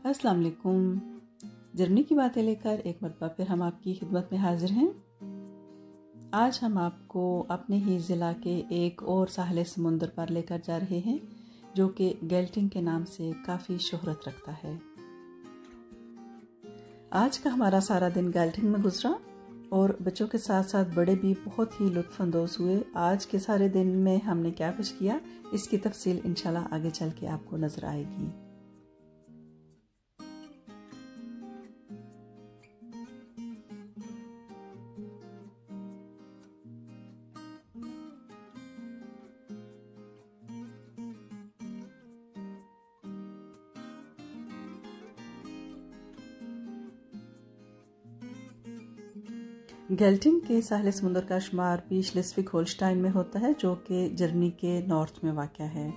अस्सलाम वालेकुम। जर्मनी की बातें लेकर एक मरतबा फिर हम आपकी खिदमत में हाजिर हैं। आज हम आपको अपने ही ज़िला के एक और साहिल समुंदर पर लेकर जा रहे हैं जो कि गेल्टिंग के नाम से काफ़ी शोहरत रखता है। आज का हमारा सारा दिन गेल्टिंग में गुजरा और बच्चों के साथ साथ बड़े भी बहुत ही लुत्फ़अंदोज़ हुए। आज के सारे दिन में हमने क्या कुछ किया इसकी तफसील इंशाल्लाह आगे चल के आपको नज़र आएगी। गेल्टिंग के साहिल समुंदर का शुमार भी श्लेस्विग होल्स्टाइन में होता है जो कि जर्मनी के नॉर्थ में वाक़या है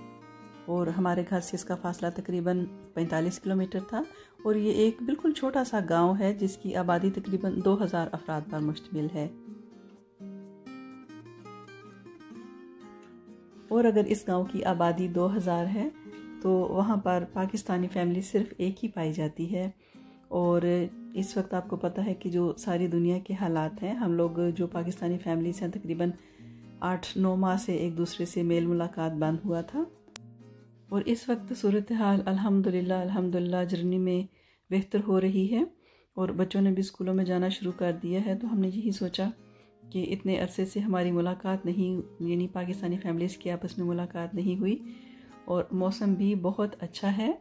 और हमारे घर से इसका फासला तकरीबन 45 किलोमीटर था और ये एक बिल्कुल छोटा सा गांव है जिसकी आबादी तकरीबन 2000 अफराद पर मुश्तमिल है। और अगर इस गांव की आबादी 2000 है तो वहाँ पर पाकिस्तानी फैमिली सिर्फ एक ही पाई जाती है। और इस वक्त आपको पता है कि जो सारी दुनिया के हालात हैं, हम लोग जो पाकिस्तानी फैमिलीज हैं तकरीबन 8-9 माह से एक दूसरे से मेल मुलाकात बंद हुआ था और इस वक्त सूरत हाल अल्हम्दुलिल्लाह जर्मनी में बेहतर हो रही है और बच्चों ने भी स्कूलों में जाना शुरू कर दिया है। तो हमने यही सोचा कि इतने अरसे से हमारी मुलाकात नहीं, यानी पाकिस्तानी फैमिलीज़ की आपस में मुलाकात नहीं हुई और मौसम भी बहुत अच्छा है,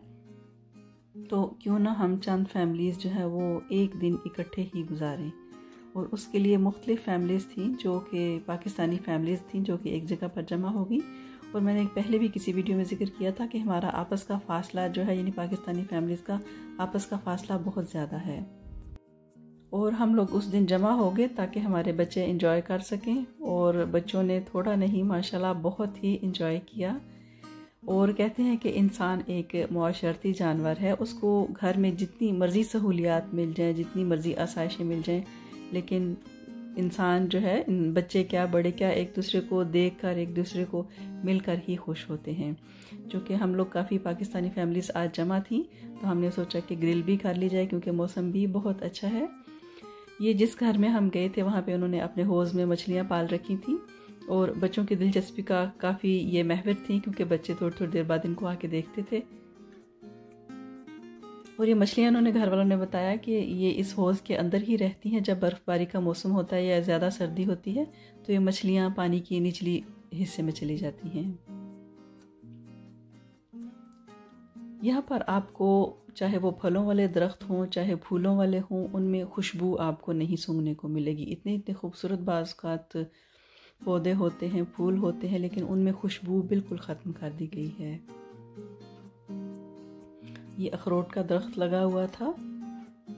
तो क्यों ना हम चंद फैमिलीज़ जो है वो एक दिन इकट्ठे ही गुजारें। और उसके लिए मुख्तलिफ़ फैमिलीज़ थी जो कि पाकिस्तानी फैमिलीज़ थी जो कि एक जगह पर जमा होगी। और मैंने पहले भी किसी वीडियो में ज़िक्र किया था कि हमारा आपस का फ़ासला जो है, यानी पाकिस्तानी फैमिलीज़ का आपस का फ़ासला बहुत ज़्यादा है और हम लोग उस दिन जमा हो गए ताकि हमारे बच्चे इंजॉय कर सकें। और बच्चों ने थोड़ा नहीं माशाल्लाह बहुत ही इंजॉय किया। और कहते हैं कि इंसान एक मुआशरती जानवर है, उसको घर में जितनी मर्ज़ी सहूलियात मिल जाएं, जितनी मर्ज़ी आसाइशें मिल जाएं, लेकिन इंसान जो है, बच्चे क्या बड़े क्या, एक दूसरे को देखकर एक दूसरे को मिलकर ही खुश होते हैं। चूँकि हम लोग काफ़ी पाकिस्तानी फैमिलीज़ आज जमा थी तो हमने सोचा कि ग्रिल भी कर ली जाए क्योंकि मौसम भी बहुत अच्छा है। ये जिस घर में हम गए थे वहाँ पे उन्होंने अपने हौज़ में मछलियाँ पाल रखी थी और बच्चों की दिलचस्पी का काफ़ी ये महवर थी क्योंकि बच्चे थोड़ी देर बाद इनको आके देखते थे। और ये मछलियाँ उन्होंने घर वालों ने बताया कि ये इस हौज़ के अंदर ही रहती हैं। जब बर्फ़बारी का मौसम होता है या ज़्यादा सर्दी होती है तो ये मछलियाँ पानी की निचली हिस्से में चली जाती हैं। यहाँ पर आपको चाहे वो फलों वाले दरख्त हों चाहे फूलों वाले हों, उनमें खुशबू आपको नहीं सूंघने को मिलेगी। इतने खूबसूरत बाज़ात पौधे होते हैं, फूल होते हैं, लेकिन उनमें खुशबू बिल्कुल ख़त्म कर दी गई है। ये अखरोट का दरख्त लगा हुआ था,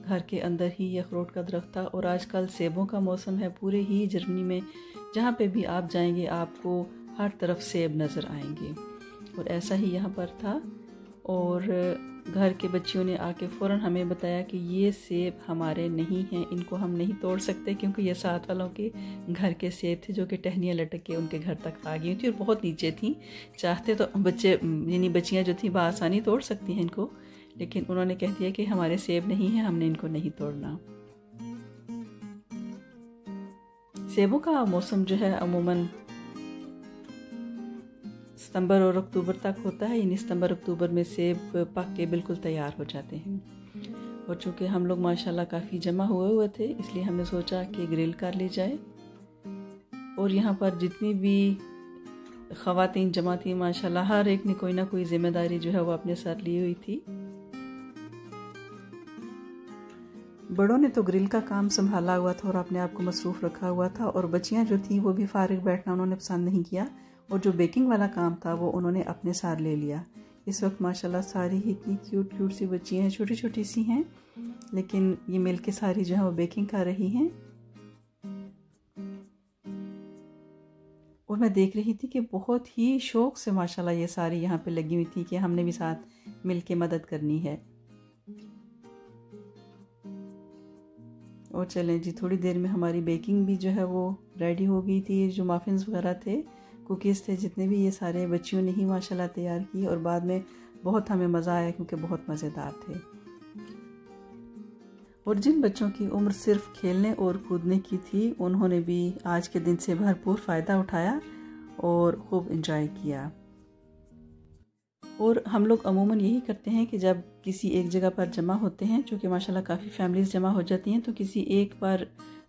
घर के अंदर ही ये अखरोट का दरख्त था। और आजकल सेबों का मौसम है, पूरे ही जर्मनी में जहाँ पे भी आप जाएंगे आपको हर तरफ सेब नज़र आएंगे और ऐसा ही यहाँ पर था। और घर के बच्चियों ने आके फ़ौरन हमें बताया कि ये सेब हमारे नहीं हैं, इनको हम नहीं तोड़ सकते क्योंकि ये साथ वालों के घर के सेब थे जो कि टहनियाँ लटक के उनके घर तक आ गई थी और बहुत नीचे थी। चाहते तो बच्चे, यानी बच्चियाँ जो थी बआसानी तोड़ सकती हैं इनको, लेकिन उन्होंने कह दिया कि हमारे सेब नहीं हैं, हमने इनको नहीं तोड़ना। सेबों का मौसम जो है अमूमन सितंबर और अक्टूबर तक होता है, यानी सितंबर अक्टूबर में सेब पक के बिल्कुल तैयार हो जाते हैं। और चूँकि हम लोग माशाल्लाह काफ़ी जमा हुए थे इसलिए हमने सोचा कि ग्रिल कर ली जाए। और यहाँ पर जितनी भी ख़वातीन जमा थी माशाल्लाह हर एक ने कोई ना कोई ज़िम्मेदारी जो है वो अपने सर ली हुई थी। बड़ों ने तो ग्रिल का काम संभाला हुआ था और अपने आप को मसरूफ़ रखा हुआ था और बच्चियाँ जो थी वो भी फारिग बैठना उन्होंने पसंद नहीं किया और जो बेकिंग वाला काम था वो उन्होंने अपने साथ ले लिया। इस वक्त माशाल्लाह सारी ही इतनी क्यूट सी बच्चियाँ हैं, छोटी छोटी सी हैं, लेकिन ये मिल के सारी जो है वो बेकिंग कर रही हैं। और मैं देख रही थी कि बहुत ही शौक़ से माशाल्लाह ये सारी यहाँ पे लगी हुई थी कि हमने भी साथ मिल के मदद करनी है। और चलें जी, थोड़ी देर में हमारी बेकिंग भी जो है वो रेडी हो गई थी। जो मफ़िन्स वगैरह थे, कुकीज़ थे, जितने भी ये सारे बच्चियों ने ही माशाल्लाह तैयार किए और बाद में बहुत हमें मज़ा आया क्योंकि बहुत मज़ेदार थे। और जिन बच्चों की उम्र सिर्फ खेलने और कूदने की थी, उन्होंने भी आज के दिन से भरपूर फ़ायदा उठाया और खूब एंजॉय किया। और हम लोग अमूमन यही करते हैं कि जब किसी एक जगह पर जमा होते हैं, चूँकि माशाल्लाह काफ़ी फैमिलीज़ जमा हो जाती हैं, तो किसी एक पर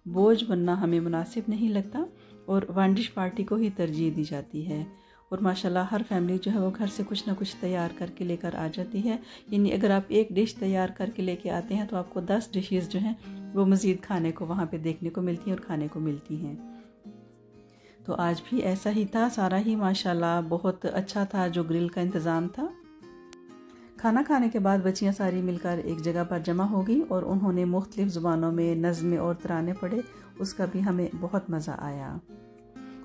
बोझ बनना हमें मुनासिब नहीं लगता और वन डिश पार्टी को ही तरजीह दी जाती है। और माशाल्लाह हर फैमिली जो है वो घर से कुछ ना कुछ तैयार करके लेकर आ जाती है। यानी अगर आप एक डिश तैयार करके लेके आते हैं तो आपको 10 डिशेस जो हैं वो मज़ीद खाने को वहाँ पे देखने को मिलती हैं और खाने को मिलती हैं। तो आज भी ऐसा ही था, सारा ही माशाल्लाह बहुत अच्छा था जो ग्रिल का इंतज़ाम था। खाना खाने के बाद बच्चियाँ सारी मिलकर एक जगह पर जमा हो गई और उन्होंने मुख्तलिफ़ ज़ुबानों में नज़्में और तराने पढ़े। उसका भी हमें बहुत मज़ा आया।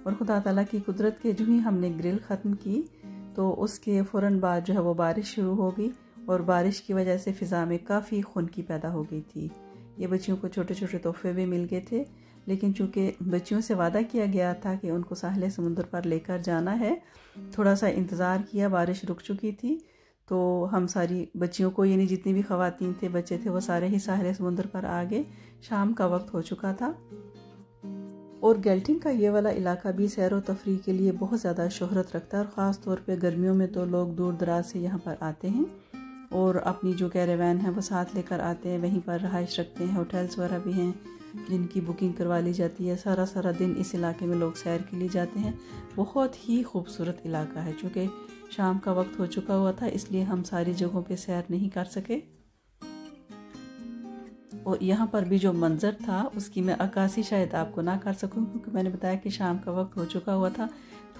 और खुदा ताला की कुदरत के जो ही हमने ग्रिल ख़त्म की तो उसके फ़ौरन बाद जो है वो बारिश शुरू हो गई और बारिश की वजह से फ़िज़ा में काफ़ी खुनकी पैदा हो गई थी। ये बच्चियों को छोटे छोटे तोहफे भी मिल गए थे, लेकिन चूँकि बच्चियों से वादा किया गया था कि उनको साहिल समुंदर पर लेकर जाना है, थोड़ा सा इंतज़ार किया, बारिश रुक चुकी थी तो हम सारी बच्चियों को, यानी जितनी भी ख़वातीन थे, बच्चे थे, वो सारे ही साहिल समुंदर पर आ गए। शाम का वक्त हो चुका था और गेल्टिंग का ये वाला इलाका भी सैर व तफरीह के लिए बहुत ज़्यादा शोहरत रखता है और ख़ास तौर पे गर्मियों में तो लोग दूर दराज से यहाँ पर आते हैं और अपनी जो कैरावान है वो साथ लेकर आते हैं, वहीं पर रहाइश रखते हैं। होटल्स वगैरह भी हैं जिनकी बुकिंग करवा ली जाती है। सारा सारा दिन इस इलाके में लोग सैर के लिए जाते हैं। बहुत ही खूबसूरत इलाका है। चूँकि शाम का वक्त हो चुका हुआ था इसलिए हम सारी जगहों पे सैर नहीं कर सके और यहाँ पर भी जो मंज़र था उसकी मैं अक्कासी शायद आपको ना कर सकूँ, क्योंकि मैंने बताया कि शाम का वक्त हो चुका हुआ था।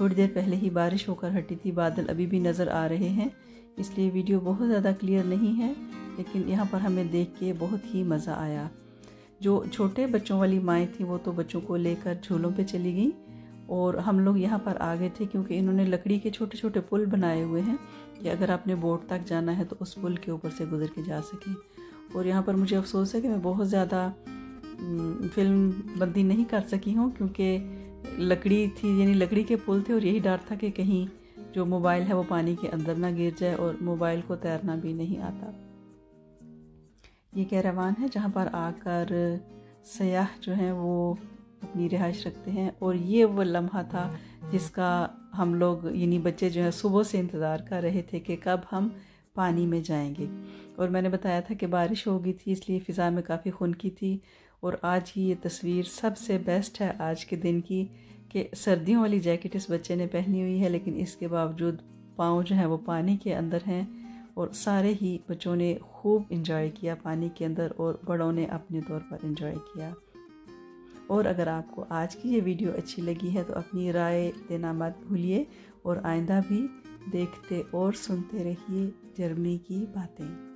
थोड़ी देर पहले ही बारिश होकर हटी थी, बादल अभी भी नज़र आ रहे हैं, इसलिए वीडियो बहुत ज़्यादा क्लियर नहीं है, लेकिन यहाँ पर हमें देख के बहुत ही मज़ा आया। जो छोटे बच्चों वाली माएँ थी वो तो बच्चों को लेकर झूलों पे चली गई और हम लोग यहाँ पर आ गए थे क्योंकि इन्होंने लकड़ी के छोटे छोटे पुल बनाए हुए हैं कि अगर आपने बोट तक जाना है तो उस पुल के ऊपर से गुजर के जा सकें। और यहाँ पर मुझे अफसोस है कि मैं बहुत ज़्यादा फिल्म बंदी नहीं कर सकी हूँ क्योंकि लकड़ी थी, यानी लकड़ी के पुल थे और यही डर था कि कहीं जो मोबाइल है वो पानी के अंदर ना गिर जाए और मोबाइल को तैरना भी नहीं आता। ये कैरावान है जहाँ पर आकर सयाह जो हैं वो अपनी रिहाइश रखते हैं और ये वो लम्हा था जिसका हम लोग, यानी बच्चे जो है, सुबह से इंतज़ार कर रहे थे कि कब हम पानी में जाएंगे। और मैंने बताया था कि बारिश हो गई थी इसलिए फ़िज़ा में काफ़ी खुनकी थी और आज ही ये तस्वीर सबसे बेस्ट है आज के दिन की कि सर्दियों वाली जैकेट इस बच्चे ने पहनी हुई है, लेकिन इसके बावजूद पाँव जो हैं वो पानी के अंदर हैं और सारे ही बच्चों ने खूब इंजॉय किया पानी के अंदर और बड़ों ने अपने तौर पर इंजॉय किया। और अगर आपको आज की ये वीडियो अच्छी लगी है तो अपनी राय देना मत भूलिए और आइंदा भी देखते और सुनते रहिए जर्मनी की बातें।